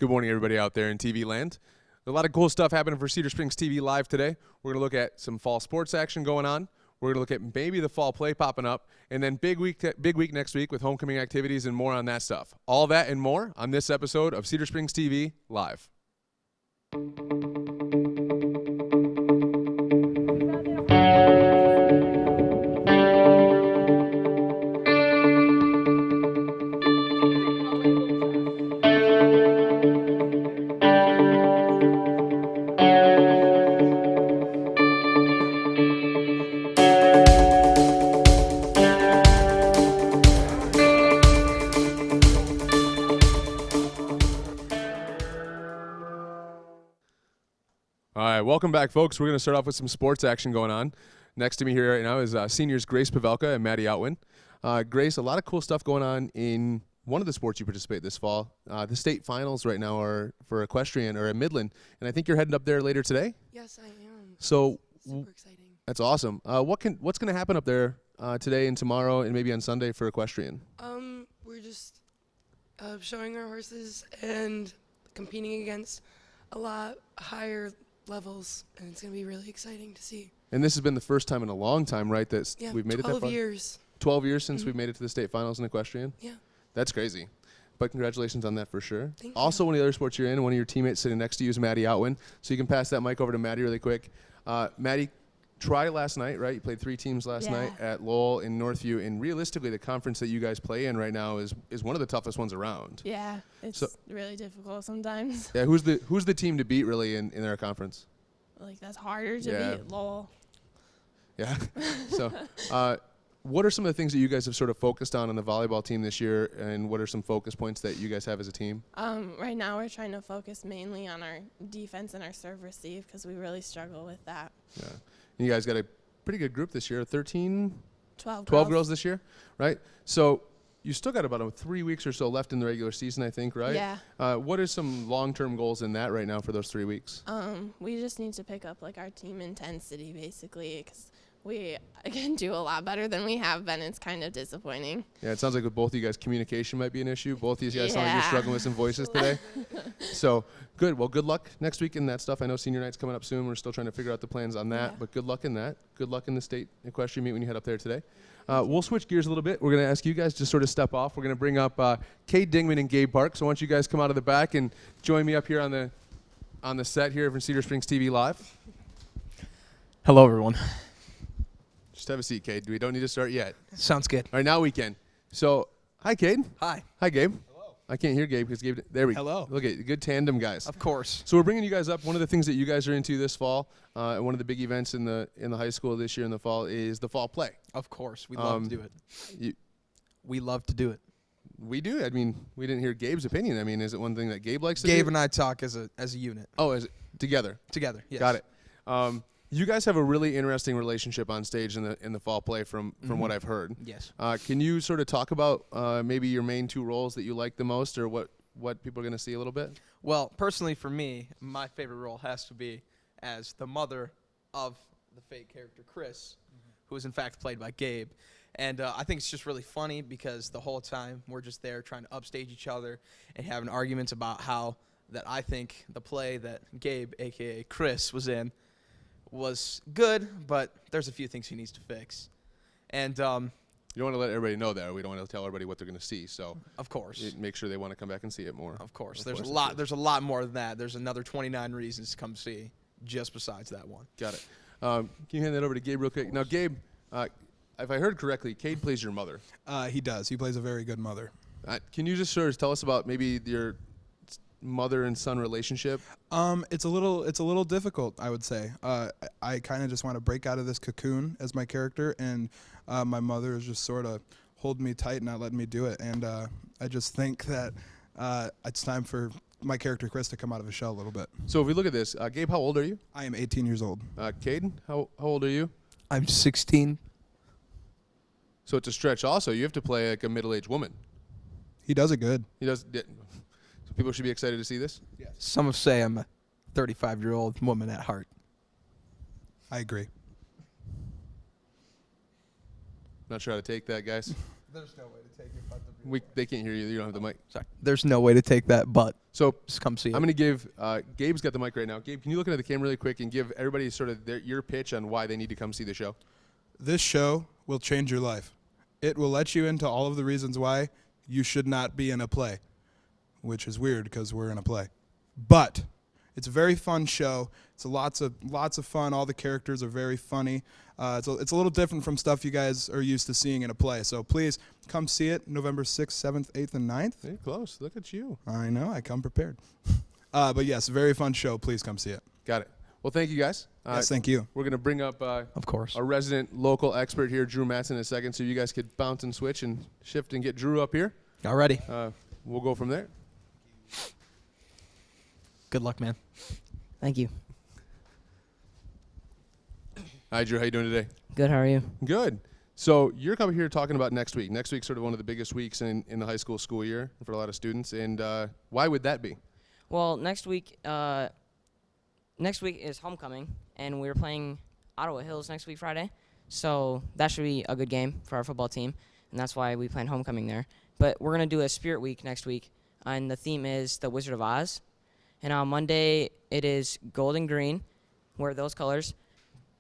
Good morning, everybody out there in TV land. A lot of cool stuff happening for Cedar Springs TV Live today. We're going to look at some fall sports action going on. We're going to look at maybe the fall play popping up, and then big week next week with homecoming activities and more on that stuff. All that and more on this episode of Cedar Springs TV Live. All right, welcome back, folks. We're going to start off with some sports action going on. Next to me here right now is seniors Grace Pavelka and Maddie Outwin. Grace, a lot of cool stuff going on in one of the sports you participate this fall. The state finals right now are for equestrian or at Midland, and I think you're heading up there later today? Yes, I am. So super exciting. That's awesome. What's going to happen up there today and tomorrow and maybe on Sunday for equestrian? We're just showing our horses and competing against a lot higher levels, and it's going to be really exciting to see. And this has been the first time in a long time, right, that we've made it that far? 12 years. 12 years since we've made it to the state finals in equestrian? Yeah. That's crazy. But congratulations on that for sure. Thank Also, you. one of the other sports you're in, one of your teammates sitting next to you is Maddie Outwin. So you can pass that mic over to Maddie really quick. Maddie, try last night, right? You played 3 teams last night at Lowell and Northview. And realistically, the conference that you guys play in right now is one of the toughest ones around. Yeah, it's really difficult sometimes. Yeah, who's the team to beat really in their conference? Like, that's harder to beat Lowell. Yeah. So what are some of the things that you guys have sort of focused on the volleyball team this year, and what are some focus points that you guys have as a team? Right now we're trying to focus mainly on our defense and our serve receive because we really struggle with that. Yeah. And you guys got a pretty good group this year, 12 girls this year, right? So you still got about 3 weeks or so left in the regular season, I think, right? Yeah. What are some long-term goals in that right now for those 3 weeks? We just need to pick up, like, our team intensity, basically, because we can do a lot better than we have been. It's kind of disappointing. Yeah, it sounds like with both of you guys, communication might be an issue. Both of you guys sound like you're struggling with some voices today. So, good. Well, good luck next week in that stuff. I know senior night's coming up soon. We're still trying to figure out the plans on that, but good luck in that. Good luck in the state equestrian meet when you head up there today. We'll switch gears a little bit. We're going to ask you guys to sort of step off. We're going to bring up Kate Dingman and Gabe Park. So, why don't you guys come out of the back and join me up here on the set here from Cedar Springs TV Live. Hello, everyone. Just have a seat, Cade. We don't need to start yet. Sounds good. All right, now we can. So, hi, Cade. Hi. Hi, Gabe. Hello. I can't hear Gabe because Gabe. There we go. Hello. Look at good tandem, guys. Of course. So we're bringing you guys up. One of the things that you guys are into this fall, and one of the big events in the high school this year in the fall is the fall play. Of course. We love to do it. We love to do it. We do. I mean, we didn't hear Gabe's opinion. I mean, is it one thing that Gabe likes to do? Gabe and I talk as a unit. Oh, is it together? Together. Yes. Got it. You guys have a really interesting relationship on stage in the fall play from what I've heard. Yes. Can you sort of talk about maybe your main 2 roles that you like the most, or what people are going to see a little bit? Well, personally for me, my favorite role has to be as the mother of the fake character Chris, who is in fact played by Gabe. And I think it's just really funny because the whole time we're just there trying to upstage each other and having arguments about how that I think the play that Gabe, a.k.a. Chris, was in was good, but there's a few things he needs to fix. And you don't want to let everybody know that. We don't want to tell everybody what they're going to see. So of course, make sure they want to come back and see it more. Of course, there's a lot more than that. There's another 29 reasons to come see, just besides that one. Got it. Can you hand that over to Gabe real quick? Now, Gabe, if I heard correctly, Cade plays your mother. He does. He plays a very good mother. Can you just sort of tell us about maybe your mother and son relationship? It's a little difficult, I would say. I kind of just want to break out of this cocoon as my character, and my mother is just sort of holding me tight and not letting me do it. And I just think that it's time for my character Chris to come out of his shell a little bit. So if we look at this, Gabe, how old are you? I am 18 years old. Caden, how old are you? I'm 16. So it's a stretch also. You have to play like a middle-aged woman. He does it good. He does. So people should be excited to see this? Yes. Some would say I'm a 35-year-old woman at heart. I agree. Not sure how to take that, guys. There's no way to take it but to be They can't hear you. You don't have the mic. Sorry. There's no way to take that, but So just come see it. I'm going to give Gabe's got the mic right now. Gabe, can you look into the camera really quick and give everybody sort of your pitch on why they need to come see the show? This show will change your life. It will let you into all of the reasons why you should not be in a play, which is weird because we're in a play. But it's a very fun show. It's lots of fun. All the characters are very funny. It's a little different from stuff you guys are used to seeing in a play. So please come see it November 6th, 7th, 8th, and 9th. Hey, close. Look at you. I know. I come prepared. But yes, very fun show. Please come see it. Got it. Well, thank you, guys. Yes, thank you. We're going to bring up of course, our resident local expert here, Drew Matson, in a second, so you guys could bounce and switch and shift and get Drew up here. Alrighty. We'll go from there. Good luck, man. Thank you. Hi, Drew. How you doing today? Good, how are you? Good. So you're coming here talking about next week. Next week's sort of one of the biggest weeks in the high school year for a lot of students. And why would that be? Well, next week is homecoming, and we're playing Ottawa Hills next week, Friday. So that should be a good game for our football team, and that's why we plan homecoming there. But we're going to do a Spirit Week next week, and the theme is the Wizard of Oz. And on Monday, it is gold and green, wear those colors.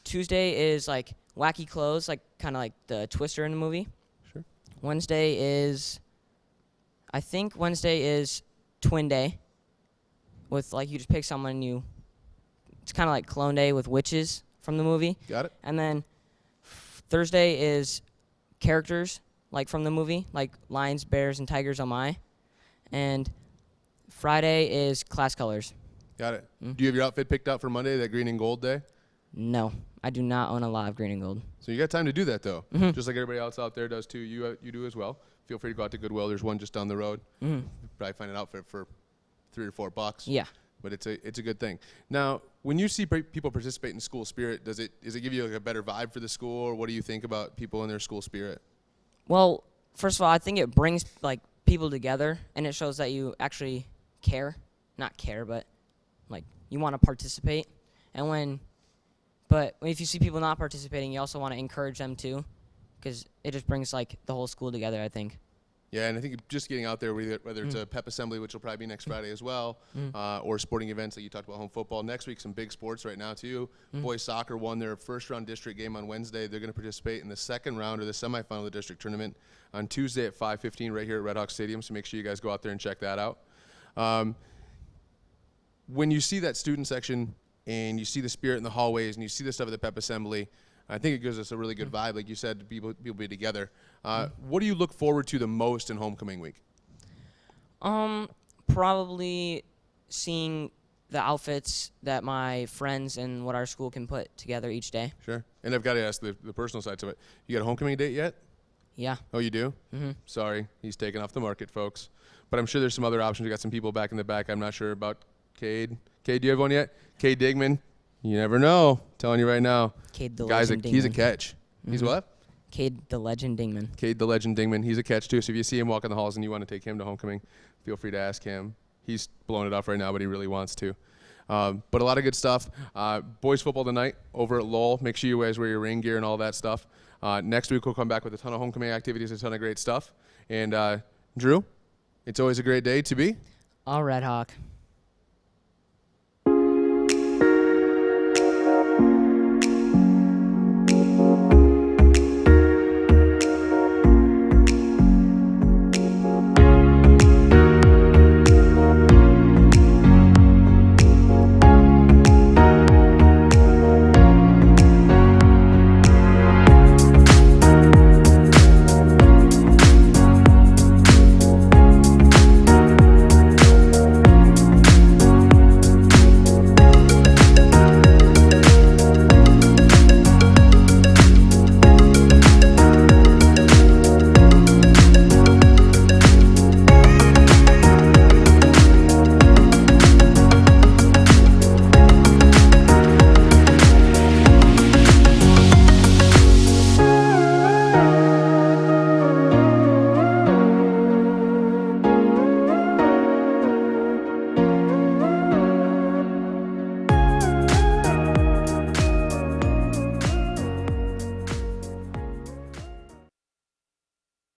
Tuesday is like wacky clothes, like kind of like the Twister in the movie. Sure. Wednesday is Twin Day, with like you just pick someone it's kind of like Clone Day with witches from the movie. Got it. And then Thursday is characters like from the movie, like lions, bears, and tigers. Oh my! And Friday is class colors. Got it. Mm. Do you have your outfit picked out for Monday, that green and gold day? No, I do not own a lot of green and gold. So you got time to do that, though. Mm-hmm. Just like everybody else out there does, too. You do as well. Feel free to go out to Goodwill. There's one just down the road. Mm-hmm. Probably find an outfit for $3 or $4. Yeah. But it's a good thing. Now, when you see people participate in school spirit, does it give you like a better vibe for the school, or what do you think about people in their school spirit? Well, first of all, I think it brings like people together, and it shows that you actually care. Not care, but like you want to participate. But if you see people not participating, you also want to encourage them too, because it just brings like the whole school together, I think. Yeah, and I think just getting out there, whether it's a pep assembly, which will probably be next Friday as well, or sporting events like you talked about, home football. Next week, some big sports right now too. Boys soccer won their first round district game on Wednesday. They're going to participate in the second round of the semifinal of the district tournament on Tuesday at 5:15 right here at Red Hawk Stadium. So make sure you guys go out there and check that out. When you see that student section and you see the spirit in the hallways and you see the stuff at the pep assembly, I think it gives us a really good vibe. Like you said, people be together. What do you look forward to the most in homecoming week? Probably seeing the outfits that my friends and what our school can put together each day. Sure. And I've got to ask the personal side to it. You got a homecoming date yet? Yeah. Oh, you do? Mm-hmm. Sorry, he's taken off the market, folks. But I'm sure there's some other options. We got some people back in the back. I'm not sure about Cade. Cade, do you have one yet? Cade Digman. You never know. Telling you right now. Cade the Guy's Legend he's a Dingman. catch. He's what? Cade the Legend Dingman. Cade the Legend Dingman. He's a catch too. So if you see him walking the halls and you want to take him to homecoming, feel free to ask him. He's blowing it off right now, but he really wants to. But a lot of good stuff. Boys football tonight over at Lowell. Make sure you guys wear your rain gear and all that stuff. Next week we'll come back with a ton of homecoming activities, a ton of great stuff. And Drew, it's always a great day to be All Red Hawk.